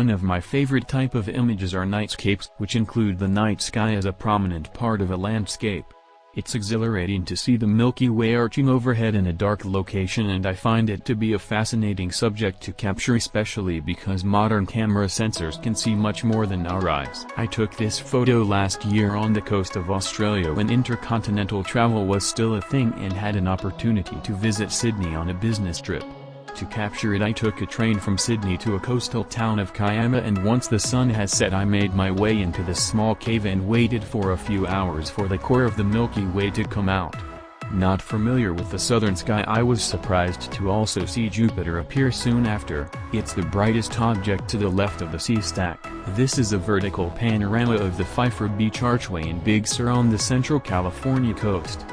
One of my favorite type of images are nightscapes, which include the night sky as a prominent part of a landscape. It's exhilarating to see the Milky Way arching overhead in a dark location, and I find it to be a fascinating subject to capture, especially because modern camera sensors can see much more than our eyes. I took this photo last year on the coast of Australia when intercontinental travel was still a thing, and had an opportunity to visit Sydney on a business trip. To capture it, I took a train from Sydney to a coastal town of Kiama, and once the sun had set I made my way into this small cave and waited for a few hours for the core of the Milky Way to come out. Not familiar with the southern sky, I was surprised to also see Jupiter appear soon after. It's the brightest object to the left of the sea stack. This is a vertical panorama of the Pfeiffer Beach Archway in Big Sur on the central California coast.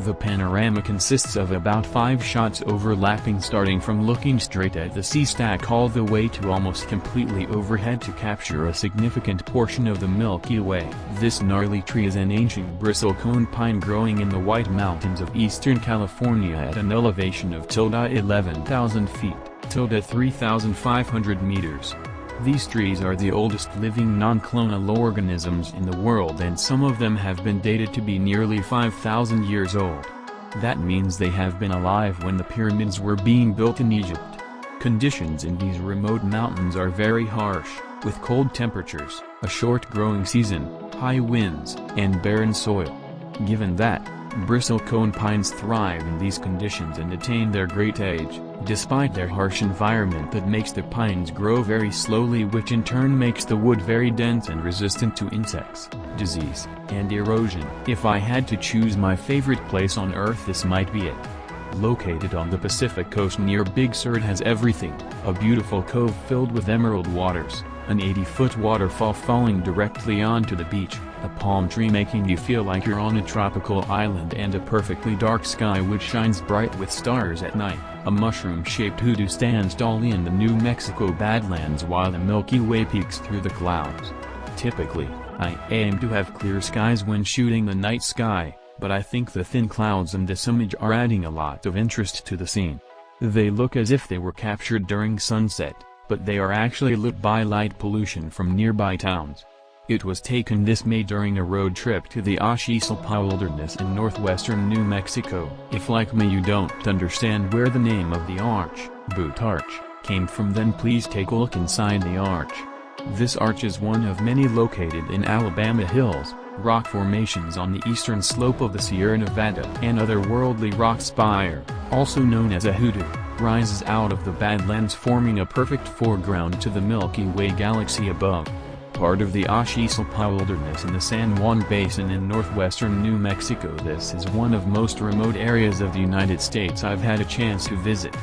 The panorama consists of about 5 shots overlapping, starting from looking straight at the sea stack all the way to almost completely overhead to capture a significant portion of the Milky Way. This gnarly tree is an ancient bristlecone pine growing in the White Mountains of eastern California at an elevation of 11,000 feet, 3,500 meters. These trees are the oldest living non-clonal organisms in the world, and some of them have been dated to be nearly 5,000 years old. That means they have been alive when the pyramids were being built in Egypt. Conditions in these remote mountains are very harsh, with cold temperatures, a short growing season, high winds, and barren soil. Given that, bristlecone pines thrive in these conditions and attain their great age, despite their harsh environment that makes the pines grow very slowly, which in turn makes the wood very dense and resistant to insects, disease, and erosion. If I had to choose my favorite place on Earth, this might be it. Located on the Pacific coast near Big Sur, it has everything: a beautiful cove filled with emerald waters, an 80-foot waterfall falling directly onto the beach, a palm tree making you feel like you're on a tropical island, and a perfectly dark sky which shines bright with stars at night. A mushroom-shaped hoodoo stands tall in the New Mexico Badlands while the Milky Way peeks through the clouds. Typically, I aim to have clear skies when shooting the night sky, but I think the thin clouds in this image are adding a lot of interest to the scene. They look as if they were captured during sunset, but they are actually lit by light pollution from nearby towns. It was taken this May during a road trip to the Achisalpa Wilderness in northwestern New Mexico. If like me you don't understand where the name of the arch, Boot Arch, came from, then please take a look inside the arch. This arch is one of many located in Alabama hills, rock formations on the eastern slope of the Sierra Nevada. An otherworldly rock spire, also known as a hoodoo, rises out of the Badlands, forming a perfect foreground to the Milky Way galaxy above. Part of the Achisalpa Wilderness in the San Juan Basin in northwestern New Mexico, this is one of most remote areas of the United States I've had a chance to visit.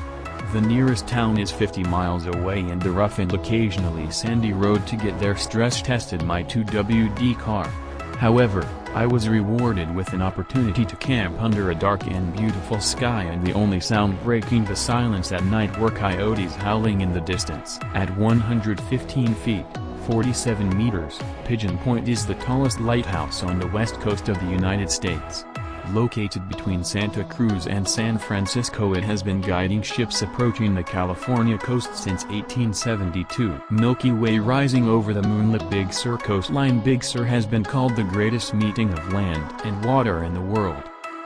The nearest town is 50 miles away, and the rough and occasionally sandy road to get there stress-tested my 2WD car. However, I was rewarded with an opportunity to camp under a dark and beautiful sky, and the only sound breaking the silence at night were coyotes howling in the distance. At 115 feet, 47 meters, Pigeon Point is the tallest lighthouse on the west coast of the United States. Located between Santa Cruz and San Francisco, it has been guiding ships approaching the California coast since 1872. Milky Way rising over the moonlit Big Sur coastline. Big Sur has been called the greatest meeting of land and water in the world.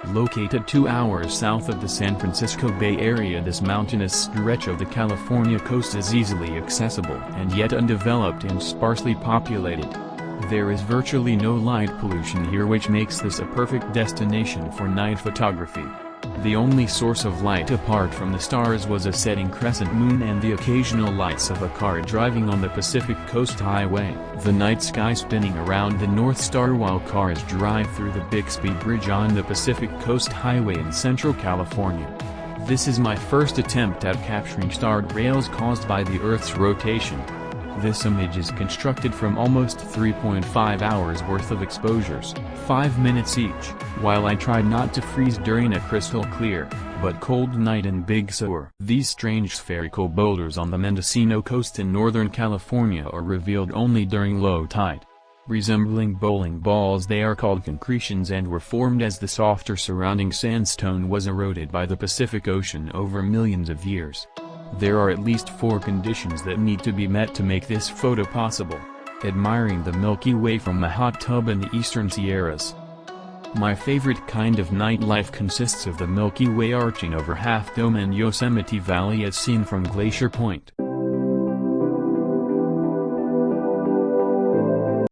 Located 2 hours south of the San Francisco Bay Area, this mountainous stretch of the California coast is easily accessible and yet undeveloped and sparsely populated. There is virtually no light pollution here, which makes this a perfect destination for night photography. The only source of light apart from the stars was a setting crescent moon and the occasional lights of a car driving on the Pacific Coast Highway. The night sky spinning around the North Star while cars drive through the Bixby Bridge on the Pacific Coast Highway in Central California. This is my first attempt at capturing starred rails caused by the Earth's rotation. This image is constructed from almost 3.5 hours worth of exposures, 5 minutes each, while I tried not to freeze during a crystal clear, but cold night in Big Sur. These strange spherical boulders on the Mendocino coast in Northern California are revealed only during low tide. Resembling bowling balls, they are called concretions and were formed as the softer surrounding sandstone was eroded by the Pacific Ocean over millions of years. There are at least 4 conditions that need to be met to make this photo possible. Admiring the Milky Way from a hot tub in the eastern Sierras. My favorite kind of nightlife consists of the Milky Way arching over Half Dome and Yosemite Valley as seen from Glacier Point.